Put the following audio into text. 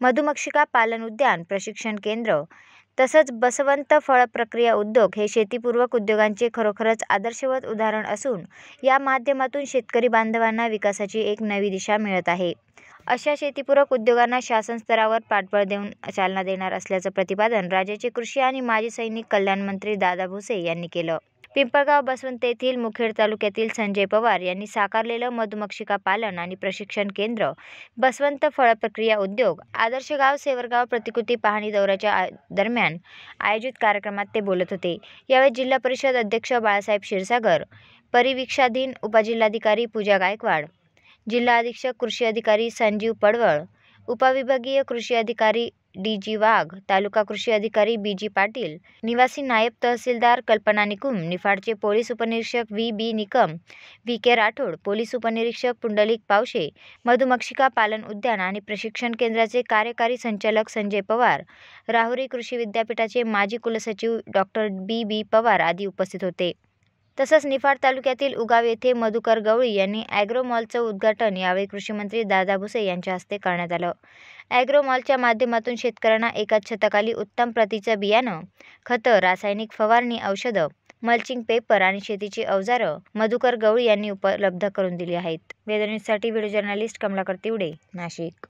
मधुमक्षिका पालन उद्यान, प्रशिक्षण केंद्र तसंच बसवंत फळ प्रक्रिया उद्योग हे शेतीपूरक उद्योगांचे खरोखरच आदर्शवत उदाहरण असून या माध्यमातून शेतकरी बांधवांना विकासाची एक नवी दिशा मिळत आहे। अशा शेतीपूरक उद्योगांना शासन स्तरावर पाठबळ देऊन चालना देणार असल्याचं प्रतिपादन राज्याचे कृषी आणि माजी सैनिक कल्याण मंत्री दादा भुसे यांनी केलं। पिंपळगाव बसवंत येथील मुखेड तालुक्यातील संजय पवार यांनी साकारलेलं मधुमक्षिका पालन आणि प्रशिक्षण केंद्र, बसवंत फळ प्रक्रिया उद्योग, आदर्श गाव सेवरगाव प्रतिकृती पाहणी दौऱ्याच्या दरम्यान आयोजित कार्यक्रमात ते बोलत होते। यावेळी जिल्हा परिषद अध्यक्ष बाळासाहेब क्षीरसागर, परिवीक्षाधीन उपजिल्हाधिकारी पूजा गायकवाड, जिल्हा अधीक्षक कृषी अधिकारी संजीव पडवळ, उपविभागीय कृषी अधिकारी डी.जी. वाघ, तालुका कृषी अधिकारी बी.जी. पाटील, निवासी नायब तहसीलदार कल्पना निकुम, निफाडचे पोलीस उपनिरीक्षक व्ही.बी. निकम, व्ही.के. राठोड, पोलीस उपनिरीक्षक पुंडलिक पावशे, मधुमक्षिका पालन उद्यान आणि प्रशिक्षण केंद्राचे कार्यकारी संचालक संजय पवार, राहुरी कृषी विद्यापीठाचे माजी कुलसचिव डॉ. बी.बी. पवार आदी उपस्थित होते। तसंच निफाड तालुक्यातील उगाव येथे मधुकर गवळी यांनी ॲग्रो मॉलचं उद्घाटन यावेळी कृषीमंत्री दादा भुसे यांच्या हस्ते करण्यात आलं। ॲग्रो मॉलच्या माध्यमातून शेतकऱ्यांना एकाच छताखाली उत्तम प्रतीचं बियाणं, खतं, रासायनिक फवारणी औषधं, मल्चिंग पेपर आणि शेतीची अवजारं मधुकर गवळी यांनी उपलब्ध करून दिली आहेत। वेदर न्यूजसाठी व्हिडिओ जर्नलिस्ट कमलाकर तिवडे, नाशिक।